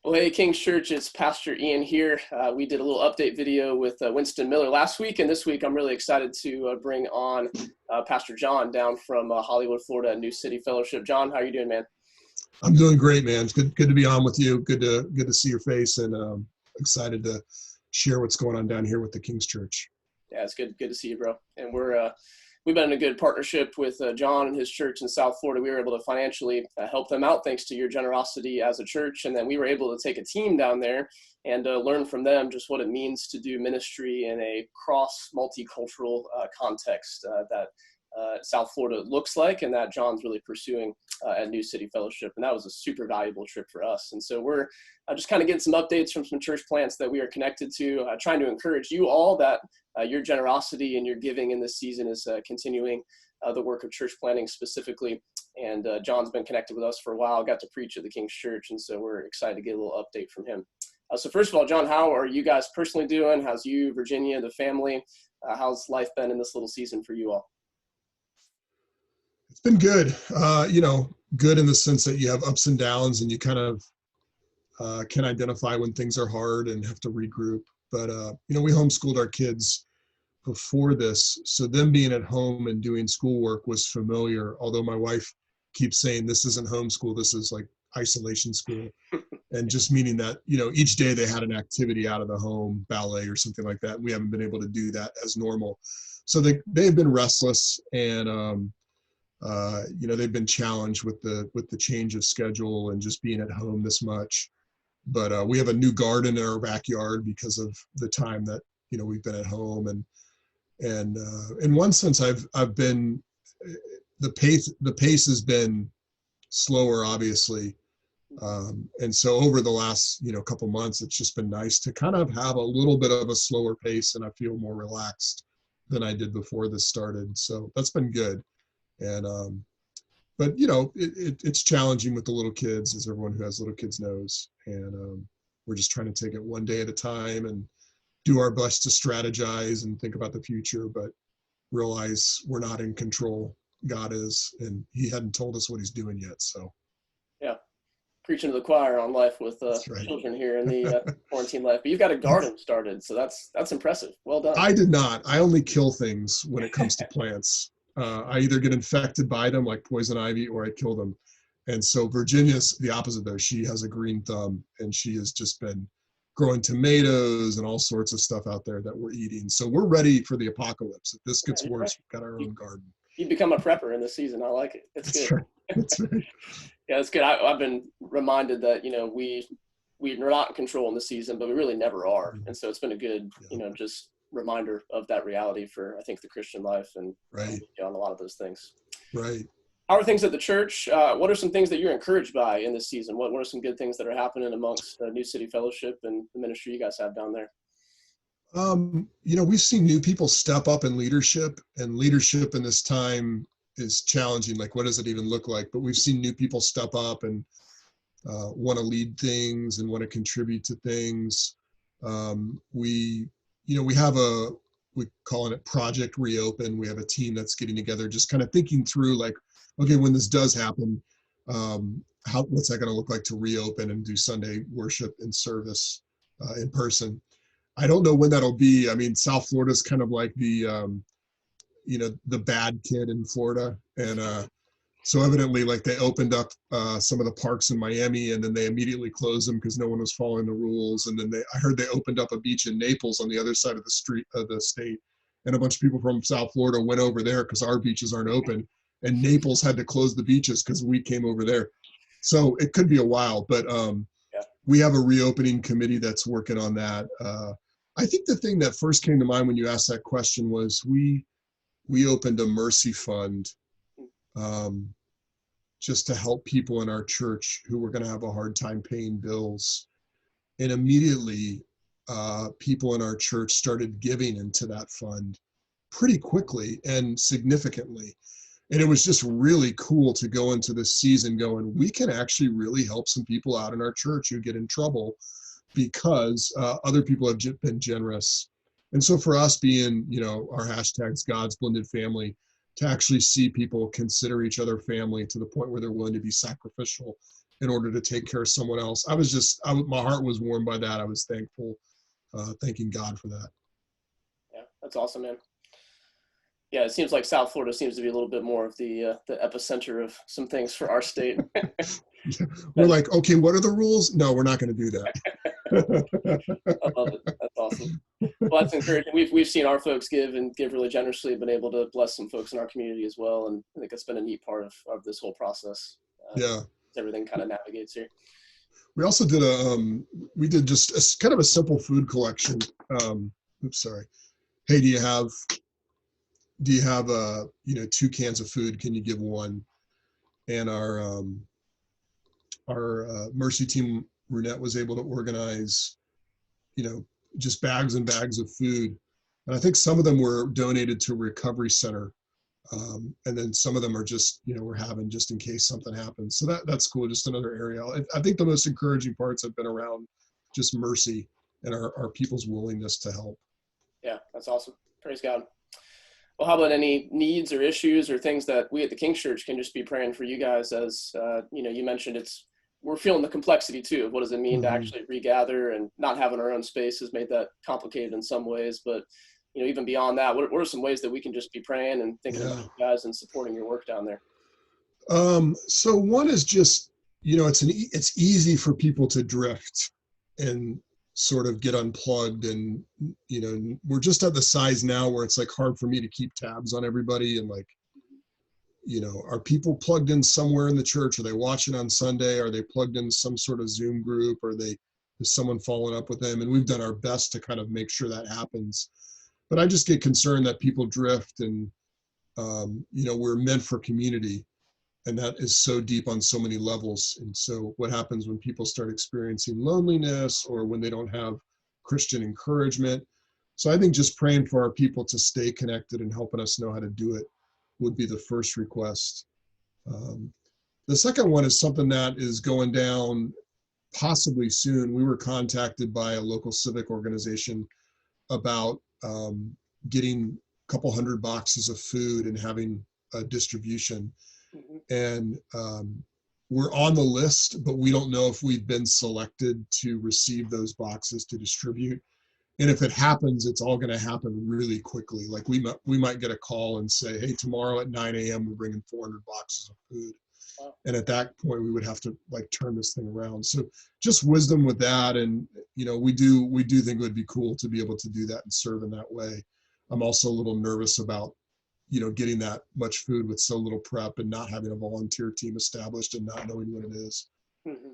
Well, hey, King's Church, it's Pastor Ian here. We did a little update video with Winston Miller last week, and this week I'm really excited to bring on Pastor John down from Hollywood, Florida, New City Fellowship. John, how are you doing, man? I'm doing great, man. It's good to be on with you. Good to see your face, and excited to share what's going on down here with the King's Church. Yeah, it's good to see you, bro. And we've been in a good partnership with John and his church in South Florida. We were able to financially help them out thanks to your generosity as a church. And then we were able to take a team down there and learn from them just what it means to do ministry in a cross multicultural context that South Florida looks like, and that John's really pursuing at New City Fellowship. And that was a super valuable trip for us. And so we're just kind of getting some updates from some church plants that we are connected to, trying to encourage you all that your generosity and your giving in this season is continuing the work of church planting specifically. And John's been connected with us for a while, got to preach at the King's Church. And so we're excited to get a little update from him. So first of all, John, how are you guys personally doing? How's you, Virginia, the family? How's life been in this little season for you all? It's been good. Good in the sense that you have ups and downs, and you kind of can identify when things are hard and have to regroup. But, we homeschooled our kids before this. So them being at home and doing schoolwork was familiar, although my wife keeps saying this isn't homeschool, this is like isolation school. And just meaning that, each day they had an activity out of the home, ballet or something like that. And we haven't been able to do that as normal. So they've been restless, and, they've been challenged with the change of schedule and just being at home this much. But we have a new garden in our backyard because of the time that, we've been at home. And in one sense, I've been, the pace has been slower, obviously. And so over the last, couple months, it's just been nice to kind of have a little bit of a slower pace, and I feel more relaxed than I did before this started. So that's been good. And, but it's challenging with the little kids, as everyone who has little kids knows. And we're just trying to take it one day at a time and do our best to strategize and think about the future, but realize we're not in control. God is, and he hadn't told us what he's doing yet. So yeah, preaching to the choir on life with right. Children here in the quarantine life. But you've got a garden started, so that's impressive. Well done. I did not. I only kill things when it comes to plants. I either get infected by them, like poison ivy, or I kill them. And so Virginia's the opposite, though. She has a green thumb, and she has just been growing tomatoes and all sorts of stuff out there that we're eating. So we're ready for the apocalypse. If this gets worse, we've got our own garden. You become a prepper in this season. I like it. That's good. Right. That's right. Yeah, it's good. I've been reminded that, we're not in control in this season, but we really never are. And so it's been a good, just reminder of that reality for, I think, the Christian life and right. On a lot of those things. Right. How are things at the church? What are some things that you're encouraged by in this season? What are some good things that are happening amongst New City Fellowship and the ministry you guys have down there? We've seen new people step up in leadership, and leadership in this time is challenging. Like, what does it even look like? But we've seen new people step up and want to lead things and want to contribute to things. We calling it Project Reopen. We have a team that's getting together, just kind of thinking through, like, okay, when this does happen, what's that going to look like to reopen and do Sunday worship and service in person? I don't know when that'll be. I mean, South Florida is kind of like the bad kid in Florida. And so evidently, like, they opened up some of the parks in Miami, and then they immediately closed them because no one was following the rules. And then I heard they opened up a beach in Naples on the other side of the street of the state. And a bunch of people from South Florida went over there because our beaches aren't open. And Naples had to close the beaches because we came over there. So it could be a while, but we have a reopening committee that's working on that. I think the thing that first came to mind when you asked that question was we opened a mercy fund just to help people in our church who were going to have a hard time paying bills. And immediately people in our church started giving into that fund pretty quickly and significantly. And it was just really cool to go into this season going, we can actually really help some people out in our church who get in trouble because other people have been generous. And so for us being, our hashtag's God's Blended Family, to actually see people consider each other family to the point where they're willing to be sacrificial in order to take care of someone else. My heart was warmed by that. I was thankful, thanking God for that. Yeah, that's awesome, man. Yeah, it seems like South Florida seems to be a little bit more of the epicenter of some things for our state. We're like, okay, what are the rules? No, we're not going to do that. I love it. That's awesome. Well, that's encouraging. We've seen our folks give really generously, been able to bless some folks in our community as well, and I think that's been a neat part of this whole process. Yeah. Everything kind of navigates here. We also did we did just kind of a simple food collection. Oops, sorry. Hey, do you have 2 cans of food? Can you give one? And our Mercy Team Brunette was able to organize, just bags and bags of food. And I think some of them were donated to Recovery Center. And then some of them are just, we're having just in case something happens. So that's cool. Just another area. I think the most encouraging parts have been around just mercy and our people's willingness to help. Yeah, that's awesome. Praise God. Well, how about any needs or issues or things that we at the King's Church can just be praying for you guys as, you mentioned we're feeling the complexity too of what does it mean to actually regather, and not having our own space has made that complicated in some ways. But, even beyond that, what are some ways that we can just be praying and thinking about you guys and supporting your work down there? So one is just, it's easy for people to drift and sort of get unplugged, and we're just at the size now where it's like hard for me to keep tabs on everybody, and like, are people plugged in somewhere in the church? Are they watching on Sunday? Are they plugged in some sort of Zoom group? Is someone following up with them? And we've done our best to kind of make sure that happens, but I just get concerned that people drift, and we're meant for community. And that is so deep on so many levels. And so what happens when people start experiencing loneliness, or when they don't have Christian encouragement? So I think just praying for our people to stay connected and helping us know how to do it would be the first request. The second one is something that is going down possibly soon. We were contacted by a local civic organization about getting a couple hundred boxes of food and having a distribution. And we're on the list, but we don't know if we've been selected to receive those boxes to distribute. And if it happens, it's all going to happen really quickly. Like we might get a call and say, hey, tomorrow at 9 a.m., we're bringing 400 boxes of food. Wow. And at that point, we would have to like turn this thing around. So just wisdom with that. And, we do think it would be cool to be able to do that and serve in that way. I'm also a little nervous about getting that much food with so little prep and not having a volunteer team established and not knowing what it is.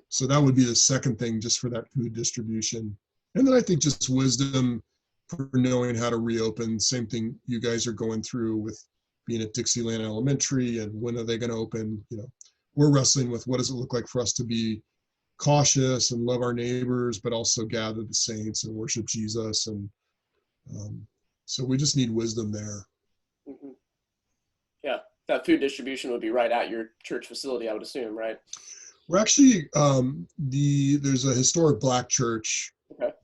So that would be the second thing, just for that food distribution. And then I think just wisdom for knowing how to reopen. Same thing you guys are going through with being at Dixieland Elementary, and when are they going to open? We're wrestling with what does it look like for us to be cautious and love our neighbors, but also gather the saints and worship Jesus. And so we just need wisdom there. Yeah, that food distribution would be right at your church facility, I would assume, right? We're actually, there's a historic Black church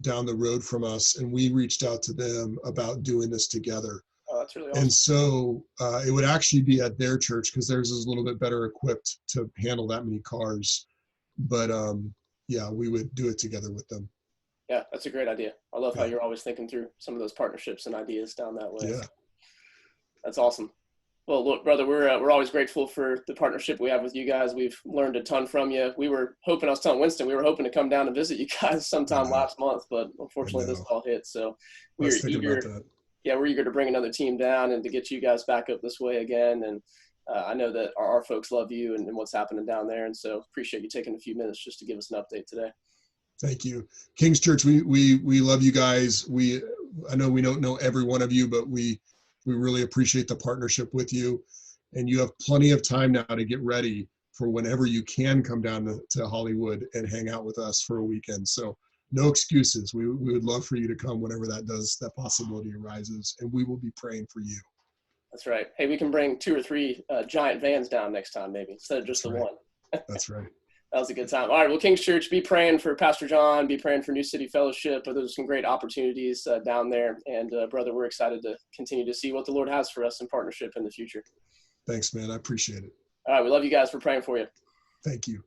down the road from us, and we reached out to them about doing this together. Oh, that's really awesome. And so it would actually be at their church, because theirs is a little bit better equipped to handle that many cars. But yeah, we would do it together with them. Yeah, that's a great idea. I love how you're always thinking through some of those partnerships and ideas down that way. Yeah. That's awesome. Well, look, brother, we're always grateful for the partnership we have with you guys. We've learned a ton from you. I was telling Winston, we were hoping to come down and visit you guys sometime last month, but unfortunately this all hit. So we're eager. Yeah, we're eager to bring another team down and to get you guys back up this way again. And I know that our folks love you and what's happening down there. And so appreciate you taking a few minutes just to give us an update today. Thank you. King's Church, we love you guys. I know we don't know every one of you, but we really appreciate the partnership with you. And you have plenty of time now to get ready for whenever you can come down to Hollywood and hang out with us for a weekend. So no excuses. We would love for you to come whenever that possibility arises, and we will be praying for you. That's right. Hey, we can bring 2 or 3 giant vans down next time, maybe, instead of just the one. That's right. That was a good time. All right. Well, King's Church, be praying for Pastor John, be praying for New City Fellowship. Those are some great opportunities down there. And brother, we're excited to continue to see what the Lord has for us in partnership in the future. Thanks, man. I appreciate it. All right. We love you guys. For praying for you. Thank you.